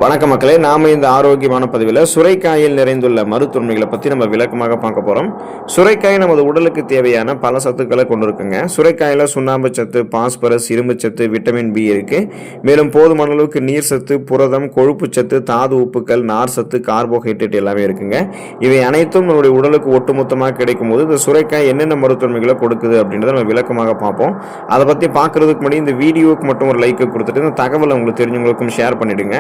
வணக்க மக்களே, நாம இந்த ஆரோக்கியமான பதிவில் சுரைக்காயில் நிறைந்துள்ள மருத்துவமைகளை பற்றி நம்ம விளக்கமாக பார்க்க போகிறோம். சுரைக்காய் நமது உடலுக்கு தேவையான பல சத்துக்களை கொண்டிருக்குங்க. சுரைக்காயில் சுண்ணாம்பு சத்து, பாஸ்பரஸ், இரும்பு சத்து, விட்டமின் பி இருக்கு. மேலும் போதுமான அளவுக்கு நீர் சத்து, புரதம், கொழுப்பு சத்து, தாது உப்புக்கள், நார் சத்து, கார்போஹைட்ரேட் எல்லாமே இருக்குங்க. இவை அனைத்தும் நம்முடைய உடலுக்கு ஒட்டுமொத்தமாக கிடைக்கும் போது இந்த சுரைக்காய் என்னென்ன மருத்துவமைகளை கொடுக்குது அப்படின்றத நம்ம விளக்கமாக பார்ப்போம். அதை பற்றி பார்க்கறதுக்கு முன்னாடி இந்த வீடியோவுக்கு மட்டும் ஒரு லைக் கொடுத்துட்டு இந்த தகவலை உங்களுக்கு தெரிஞ்சவங்களுக்கும் ஷேர் பண்ணிடுங்க.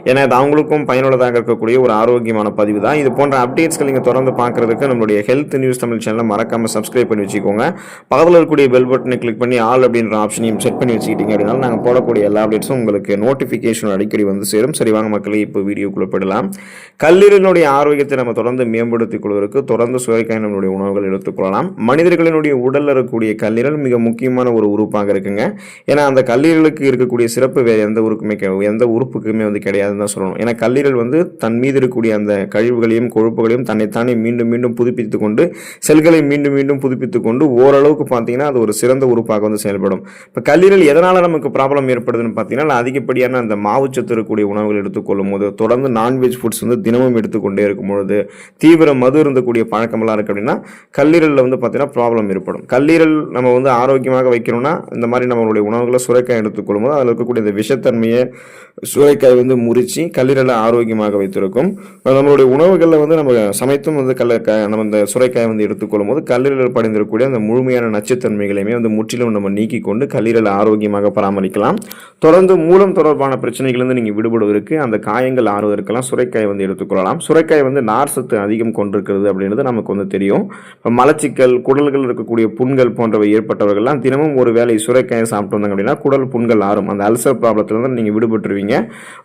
ஏன்னா இது அவங்களுக்கும் பயனுள்ளதாக இருக்கக்கூடிய ஒரு ஆரோக்கியமான பதிவு தான். இது போன்ற அப்டேட்ஸ்கள் நீங்கள் தொடர்ந்து பார்க்கறதுக்கு நம்மளுடைய ஹெல்த் நியூஸ் தமிழ் சேனலை மறக்காமல் சப்ஸ்கிரைப் பண்ணி வச்சுக்கோங்க. பக்கத்தில் இருக்கக்கூடிய பெல் பட்டனை கிளிக் பண்ணி ஆல் அப்படின்ற ஆப்ஷனையும் செட் பண்ணி வச்சுக்கிட்டீங்க அப்படின்னா நாங்கள் போடக்கூடிய எல்லா அப்டேட்ஸும் உங்களுக்கு நோட்டிஃபிகேஷன் அடிக்கடி வந்து சேரும். சரி, வாங்க மக்களே, இப்போ வீடியோக்குள்ளே போயிடலாம். கல்லீரலினுடைய ஆரோக்கியத்தை நம்ம தொடர்ந்து மேம்படுத்திக் கொள்வதற்கு தொடர்ந்து சுரைக்காய் நம்மளுடைய உணவுகள் எடுத்துக்கொள்ளலாம். மனிதர்களினுடைய உடலில் இருக்கக்கூடிய கல்லீரல் மிக முக்கியமான ஒரு உறுப்பாக இருக்குங்க. ஏன்னா அந்த கல்லீரலுக்கு இருக்கக்கூடிய சிறப்பு வேறு எந்த உறுப்புக்குமே வந்து கிடையாதுன்னு தான் சொல்லணும். ஏன்னா கல்லீரல் வந்து தன் மீது இருக்கக்கூடிய அந்த கழிவுகளையும் கொழுப்புகளையும் தன்னைத்தானே மீண்டும் மீண்டும் புதுப்பித்துக் கொண்டு செல்களை மீண்டும் மீண்டும் புதுப்பித்துக் கொண்டு ஓரளவுக்கு பார்த்தீங்கன்னா அது ஒரு சிறந்த உறுப்பாக வந்து செயல்படும். இப்போ கல்லீரல் எதனால் நமக்கு ப்ராப்ளம் ஏற்படுதுன்னு பார்த்தீங்கன்னா அதிகப்படியான அந்த மாவுச்சத்து இருக்கக்கூடிய உணவுகள் எடுத்துக்கொள்ளும் போது, தொடர்ந்து நான்வெஜ் ஃபுட்ஸ் வந்து தினமும் எடுத்துக்கொண்டே இருக்கும் பொழுது, தீவிர மது இருந்தக்கூடிய பழக்கமெல்லாம் இருக்குது அப்படின்னா கல்லீரலில் வந்து பார்த்தீங்கன்னா ப்ராப்ளம் ஏற்படும். கல்லீரல் நம்ம வந்து ஆரோக்கியமாக வைக்கணும்னா இந்த மாதிரி நம்மளுடைய உணவுகளை சுரைக்காய் எடுத்துக்கொள்ளும் போது அதில் இருக்கக்கூடிய இந்த விஷத்தன்மையை சுரைக்காய் வந்து முறிச்சு கல்லீரலை ஆரோக்கியமாக வைத்திருக்கும். நம்மளுடைய உணவுகளில் வந்து நம்ம சமைத்தும் வந்து நம்ம இந்த சுரைக்காய் வந்து எடுத்துக்கொள்ளும் போது கல்லீரலில் படிந்திருக்கக்கூடிய அந்த முழுமையான நச்சுத்தன்மைகளையுமே வந்து முற்றிலும் நம்ம நீக்கி கொண்டு கல்லீரலை ஆரோக்கியமாக பராமரிக்கலாம். தொடர்ந்து மூலம் தொடர்பான பிரச்சனைகளிலிருந்து நீங்கள் விடுபடுவதற்கு, அந்த காயங்கள் ஆறுவதற்கெல்லாம் சுரைக்காய் வந்து எடுத்துக்கொள்ளலாம். சுரைக்காய் வந்து நார் சத்து அதிகம் கொண்டிருக்கிறது அப்படின்றது நமக்கு வந்து தெரியும். இப்போ மலச்சிக்கல், குடல்கள் இருக்கக்கூடிய புண்கள் போன்றவை ஏற்பட்டவர்கள்லாம் தினமும் ஒரு வேளை சுரைக்காயை சாப்பிட்டு வந்தாங்க அப்படின்னா குடல் புண்கள் ஆறும். அந்த அல்சர் ப்ராப்ளத்திலிருந்து நீங்கள் விடுபட்டுருவீங்க.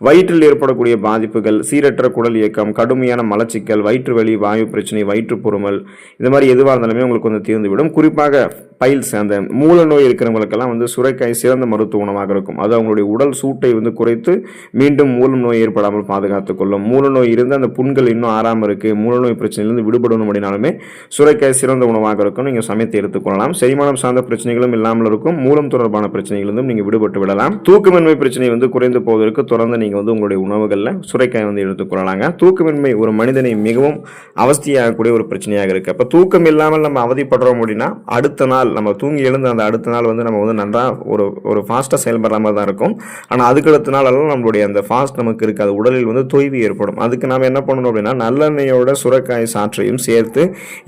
வயிற்றில் ஏற்படக்கூடிய பாதிப்புகள், சீரற்ற குடல் இயக்கம், கடுமையான மலச்சிக்கல், வயிற்று வலி, வாயு பிரச்சனை, வயிற்று பொறுமல், இந்த மாதிரி எதுவாக இருந்தாலுமே உங்களுக்கு வந்து தீர்ந்துவிடும். குறிப்பாக பைல்ஸ், அந்த மூல நோய் இருக்கிறவங்களுக்கெல்லாம் வந்து சுரைக்காய் சிறந்த மருத்துவ உணவாக இருக்கும். அது அவங்களுடைய உடல் சூட்டை வந்து குறைத்து மீண்டும் மூல நோய் ஏற்படாமல் பாதுகாத்துக் கொள்ளும். மூல நோய் இருந்து அந்த புண்கள் இன்னும் ஆறாமல் இருக்கு, மூல நோய் பிரச்சனையிலிருந்து விடுபடணும் அப்படின்னாலுமே சுரைக்காய் சிறந்த உணவாக இருக்கும். நீங்கள் சமைத்து எடுத்துக்கொள்ளலாம். செரிமானம் சார்ந்த பிரச்சனைகளும் இல்லாமல் இருக்கும். மூலம் தொடர்பான பிரச்சனைகளிலிருந்தும் நீங்கள் விடுபட்டு விடலாம். தூக்கமின்மை பிரச்சனை வந்து குறைந்து போவதற்கு தொடர்ந்து நீங்கள் வந்து உங்களுடைய உணவுகளில் சுரைக்காய் வந்து எடுத்துக்கொள்ளலாங்க. தூக்கமின்மை ஒரு மனிதனை மிகவும் அவஸ்தியாகக்கூடிய ஒரு பிரச்சனையாக இருக்கு. அப்போ தூக்கம் இல்லாமல் நம்ம அவதிப்படுறோம் அப்படின்னா அடுத்த நாள் நம்ம தூங்கி எழுந்து அந்த அடுத்த நாள் வந்து நம்ம வந்து நன்றாக ஒரு ஃபாஸ்ட்டாக செயல்படுற மாதிரி தான் இருக்கும். ஆனால் அதுக்கு அடுத்த நாள் எல்லாம் நம்மளுடைய அந்த ஃபாஸ்ட் நமக்கு இருக்காது. உடலில் வந்து தொய்வு ஏற்படும். அதுக்கு நாம் என்ன பண்ணணும் அப்படின்னா நல்லெண்ணெயோட சுரைக்காய் சாற்றையும் சேர்த்து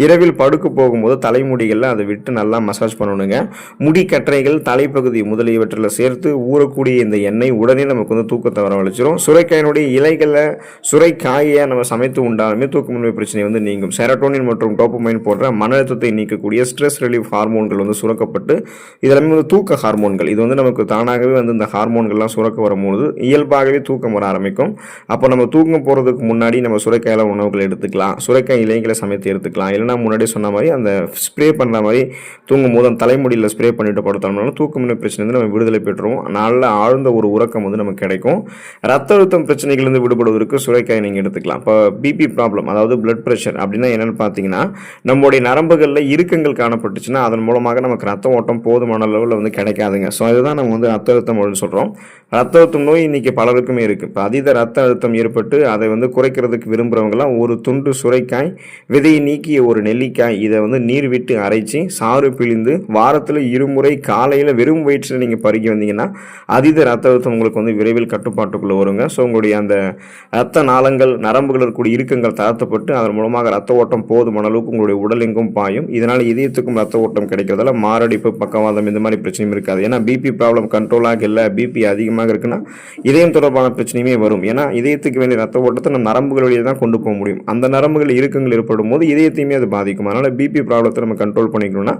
இரவில் படுக்க போகும்போது தலைமுடிகளில் அதை விட்டு நல்லா மசாஜ் பண்ணணுங்க. முடி கற்றைகள், தலைப்பகுதி முதலியவற்றில் சேர்த்து ஊறக்கூடிய இந்த எண்ணெய் உடனே நமக்கு வந்து தூக்கத்தை வரவழைச்சிரும். சுரைக்காயினுடைய இலைகளை, சுரைக்காயை நம்ம சமைத்து உண்டாலுமே தூக்கமின்மை பிரச்சனை வந்து நீங்கும். செரட்டோனின் மற்றும் டோபமைன் போன்ற மன அழுத்தத்தை நீக்கக்கூடிய ஸ்ட்ரெஸ் ரிலீஃப் ஹார்மோன்கள் வந்து சுரக்கப்பட்டு இதெல்லாமே வந்து தூக்க ஹார்மோன்கள். இது வந்து நமக்கு தானாகவே வந்து இந்த ஹார்மோன்கள்லாம் சுரக்க வரும்போது இயல்பாகவே தூக்கம் வர ஆரம்பிக்கும். அப்போ நம்ம தூக்கம் போகிறதுக்கு முன்னாடி நம்ம சுரைக்காயில உணவுகள் எடுத்துக்கலாம். சுரைக்காய் இலைகளை சமைத்து எடுத்துக்கலாம். இல்லைனா முன்னாடி சொன்ன மாதிரி அந்த ஸ்ப்ரே பண்ணுற மாதிரி தூங்கும் போது அந்த தலைமுடியில் ஸ்ப்ரே பண்ணிட்டு படுத்தோம்னாலும் தூக்கமின்மை பிரச்சனை வந்து நம்ம விடுதலை பெற்றுருவோம். நல்ல ஆழ்ந்த ஒரு உறக்கம் வந்து நமக்கு கிடைக்கும். ரத்த அழுத்தம் பிரச்சனைகளிலிருந்து விடுபடுவதற்கு சுரைக்காய் நீங்கள் எடுத்துக்கலாம். இப்போ பிபி ப்ராப்ளம், அதாவது பிளட் ப்ரெஷர் அப்படின்னா என்னென்னு பார்த்தீங்கன்னா நம்மளுடைய நரம்புகளில் இறுக்கங்கள் காணப்பட்டுச்சுன்னா அதன் மூலமாக நமக்கு ரத்த ஓட்டம் போதுமான அளவில் வந்து கிடைக்காதுங்க. ஸோ அதுதான் நம்ம வந்து ரத்த அழுத்தம் அப்படின்னு சொல்கிறோம். ரத்த அழுத்தம் நோய் இன்னைக்கு பலருக்குமே இருக்குது. இப்போ அதீத ரத்த அழுத்தம் ஏற்பட்டு அதை வந்து குறைக்கிறதுக்கு விரும்புகிறவங்களாம் ஒரு துண்டு சுரைக்காய், விதையை நீக்கிய ஒரு நெல்லிக்காய், இதை வந்து நீர் விட்டு அரைச்சி சாறு பிழிந்து வாரத்தில் இருமுறை காலையில் வெறும் வயிற்றில் நீங்கள் பருகி வந்தீங்கன்னா அதீத ரத்த அழுத்தம் உங்களுக்கு வந்து விரைவில் கட்டுப்பாட்டுக்குள்ளே வருங்க. ஸோ உங்களுடைய அந்த ரத்த நாளங்கள், நரம்புகள் இருக்கக்கூடிய இறுக்கங்கள் தளர்த்தப்பட்டு அதன் மூலமாக ரத்த ஓட்டம் போதுமான அளவுக்கு உங்களுடைய உடல் எங்கும் பாயும். இதனால் இதயத்துக்கும் ரத்த ஓட்டம் கிடைக்கிறதால மாரடைப்பு, பக்கவாதம் இந்த மாதிரி பிரச்சனையும் இருக்காது. ஏன்னா பிபி ப்ராப்ளம் கண்ட்ரோலாக இல்லை, பிபி அதிகமாக இருக்குன்னா இதயம் தொடர்பான பிரச்சனையுமே வரும். ஏன்னா இதயத்துக்கு வேண்டிய ரத்த ஓட்டத்தை நம்ம நரம்புகள் வழியே தான் கொண்டு போக முடியும். அந்த நரம்புகள் இறுக்கங்கள் ஏற்படும் போது இதயத்தையுமே அது பாதிக்கும். அதனால் பிபி ப்ராப்ளத்தை நம்ம கண்ட்ரோல் பண்ணிக்கணும்னா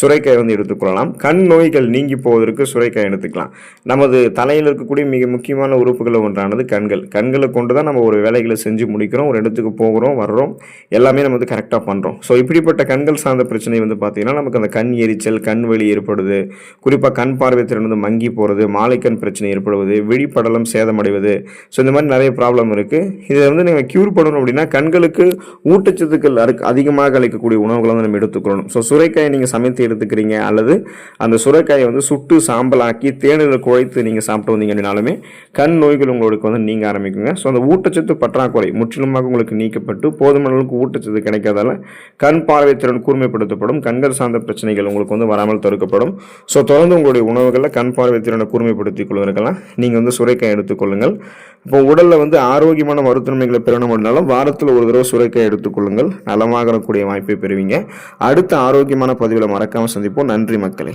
சுரைக்காய் வந்து எடுத்துக்கொள்ளலாம். கண் நோய்கள் நீங்கி போவதற்கு சுரைக்காய் எடுத்துக்கலாம். நமது தலையில் இருக்கக்கூடிய மிக முக்கியமான உறுப்புகள் ஒன்றானது கண்கள். கண்களை கொண்டு தான் நம்ம ஒரு வேலைகளை செஞ்சு முடிக்கிறோம், ஒரு இடத்துக்கு போகிறோம், வர்றோம், எல்லாமே நம்ம வந்து கரெக்டாக பண்ணுறோம். ஸோ இப்படிப்பட்ட கண்கள் சார்ந்த பிரச்சனை வந்து பார்த்தீங்கன்னா நமக்கு அந்த கண் கண் எரிச்சல், கண் வலி ஏற்படுது, குறிப்பாக கண் பார்வை திறன் வந்து மங்கி போகிறது, மாலைக்கண் பிரச்சனை ஏற்படுவது, விழிப்படலம் சேதமடைவது, ஸோ இந்த மாதிரி நிறைய ப்ராப்ளம் இருக்குது. இதை வந்து நீங்கள் க்யூர் பண்ணணும் அப்படின்னா கண்களுக்கு ஊட்டச்சத்துக்கள் அதிகமாக அளிக்கக்கூடிய உணவுகளை வந்து நம்ம எடுத்துக்கணும். ஸோ சுரைக்காயை நீங்கள் சமைத்து எடுத்துக்கிறீங்க அல்லது அந்த சுரைக்காயை வந்து சுட்டு சாம்பலாக்கி தேனில் குழைத்து நீங்கள் சாப்பிட்டு வந்தீங்க அப்படின்னாலுமே கண் நோய்கள் உங்களுக்கு வந்து நீங்க ஆரம்பிக்குங்க. ஸோ அந்த ஊட்டச்சத்து பற்றாக்குறை முற்றிலுமாக உங்களுக்கு நீக்கப்பட்டு போதுமான அளவுக்கு ஊட்டச்சத்து கிடைக்காதால கண் பார்வை திறன் கூர்மைப்படுத்தப்படும், கண்கள் சார்ந்த பிரச்சனைகள் உங்களுக்கு வந்து வராமல் தடுக்கப்படும். ஸோ தொடர்ந்து உங்களுடைய உணவுகளில் கண் பார்வை திறனை கூர்மைப்படுத்திக் கொள்வதற்கெல்லாம் நீங்கள் வந்து சுரைக்காய் எடுத்துக்கொள்ளுங்கள். இப்போ உடலில் வந்து ஆரோக்கியமான மருத்துவமைகளை பெறணும் அப்படின்னாலும் வாரத்தில் ஒரு தடவை சுரைக்காய் எடுத்துக்கொள்ளுங்கள், நலமாகக்கூடிய வாய்ப்பை பெறுவீங்க. அடுத்த ஆரோக்கியமான பதிவில் மறக்காமல் சந்திப்போம். நன்றி மக்களே.